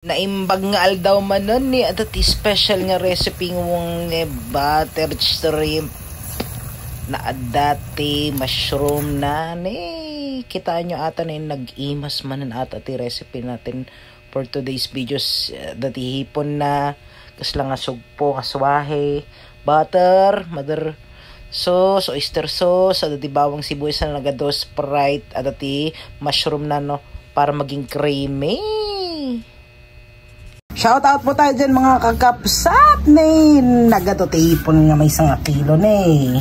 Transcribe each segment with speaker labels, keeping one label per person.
Speaker 1: Naimbag nga aldaw man nun ni at special nga recipe ng butter shrimp na dati mushroom na ni kita nyo ata na nag-imas man ata ti recipe natin for today's videos. Dati hipon na kasla nga sugpo kaswahe butter mother sauce oyster sauce at dati bawang sibuyas na nagado Sprite at dati mushroom na no para maging creamy. Shout out po tayo dyan mga kakapsat ni nagatotipon nga may 1 kilo ni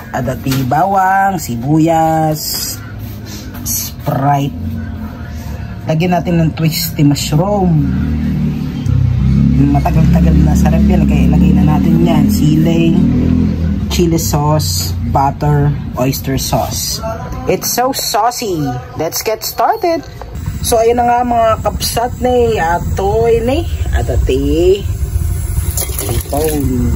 Speaker 1: adati bawang, sibuyas, Sprite. Lagyan natin ng twisty mushroom. Matagal-tagal na sarap yan. Lagay na natin yan. Sili, chili sauce, butter, oyster sauce. It's so saucy. Let's get started. So ayun na nga mga kapsat ni atoy ni adati ipon.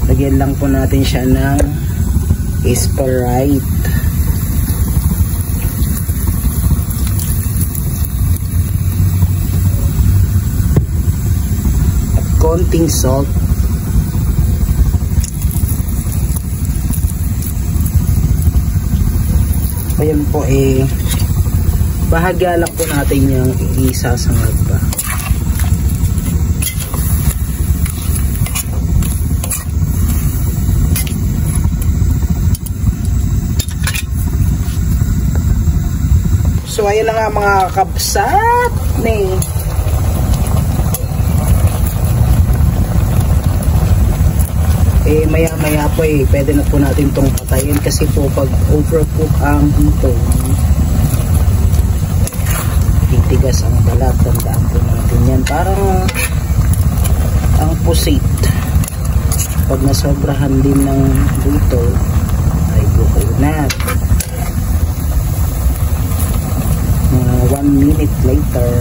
Speaker 1: Lagyan lang po natin siya ng Sprite. At konting salt. Ayan po bahagya lang po natin yung isasangag pa. So ayan na nga mga kapsat ni maya po pwede na po natin itong patayin kasi po pag overcook ang ito titigas ang balat. Tandaan po natin yan parang ang pusit pag nasobrahan din ng luto ay buko na 1 minute later.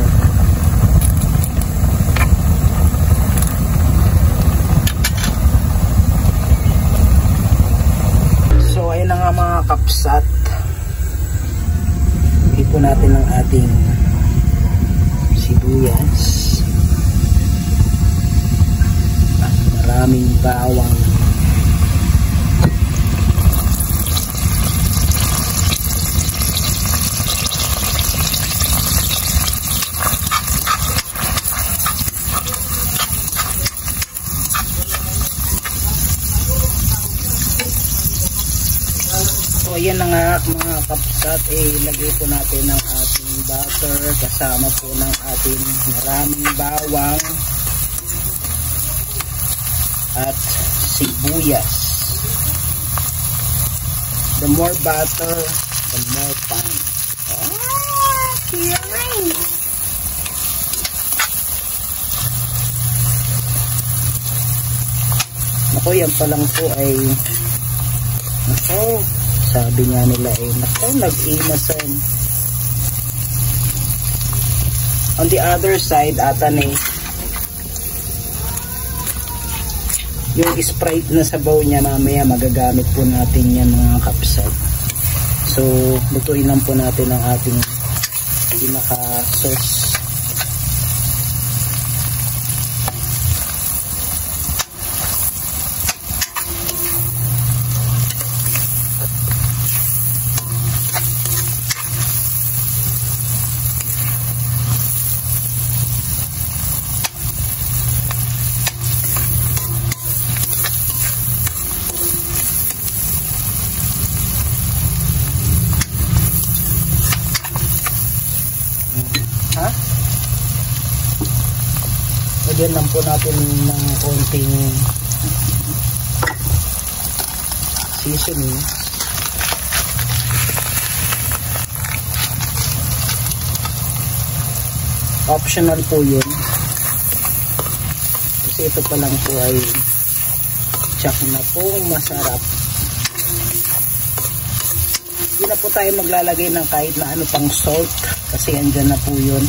Speaker 1: Ayun na nga mga kapsat, ipo natin ang ating sibuyas at maraming bawang. So ayan na nga mga kapsat, ilagay po natin ang ating butter kasama po ng ating maraming bawang at sibuyas. The more butter, the more fun. Naku, yan pa lang po ay sabi nga nila nag-imasan. On the other side ata yung Sprite na sabaw niya mamaya magagamit po natin yan mga kapsat. So lutuin lang po natin ang ating pinaka sauce. Lagyan lang po natin ng konting seasoning. Optional po yun. Kasi ito pa lang po ay tsak na po masarap. Hindi na po tayo maglalagay ng kahit na ano pang salt kasi andyan na po yun.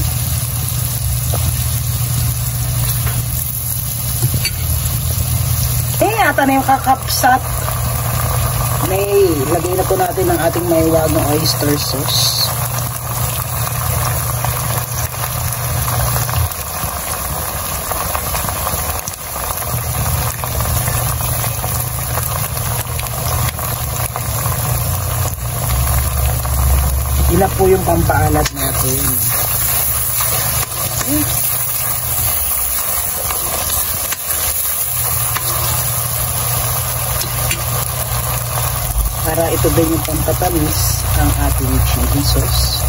Speaker 1: Ata na yung kakapsat. May lagay na po natin ng ating maiwagang oyster sauce.
Speaker 2: pampaalat natin. Para ito din yung pampatamis ang ating chili sauce.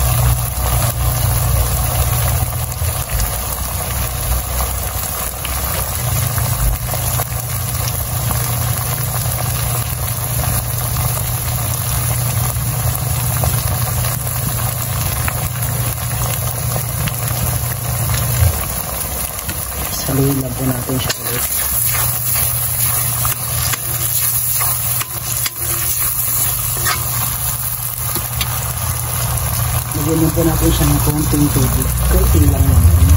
Speaker 2: Saluhin lang po natin siya ulit. Lagyan po natin siya ng konting tubig. Kunti lang naman.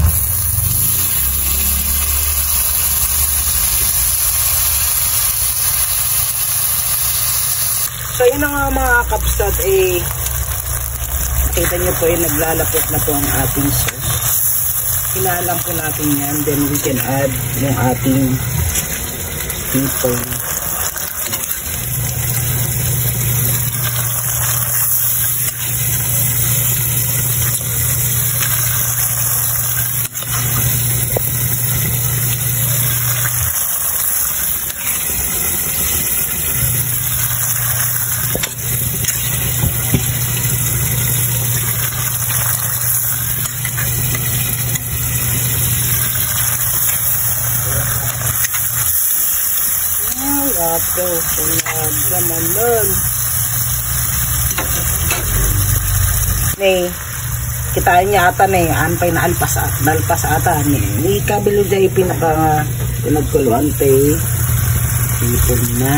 Speaker 2: So yun na nga mga kapstad, nakita nyo po naglalapot na po ang ating sauce. Hinahalam po natin yan, then we can add yung ating hipon. Apo, punag naman nun. Kitain niya ata anpay na dalpas ata. Ni kabilo dyan pinaka pinagkuluan ipon na.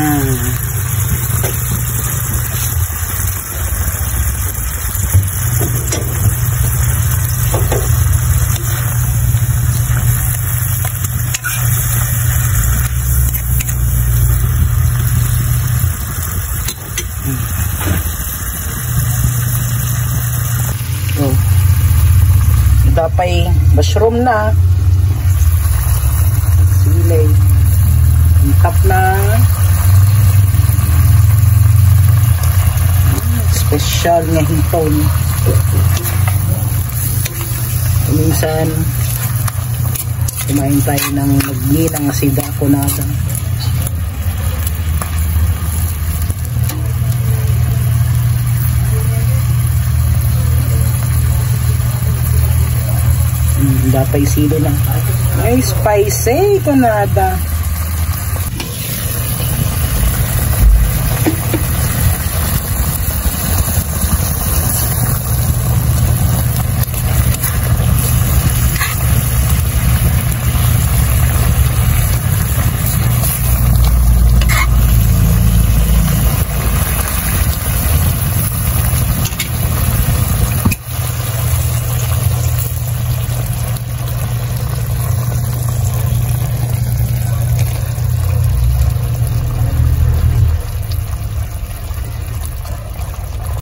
Speaker 2: Dapay mushroom na silay tap na special nga hipon. Minsan kumain tayo ng magginang asida ko nada. Dapay silo na. Ay, spicy kanada.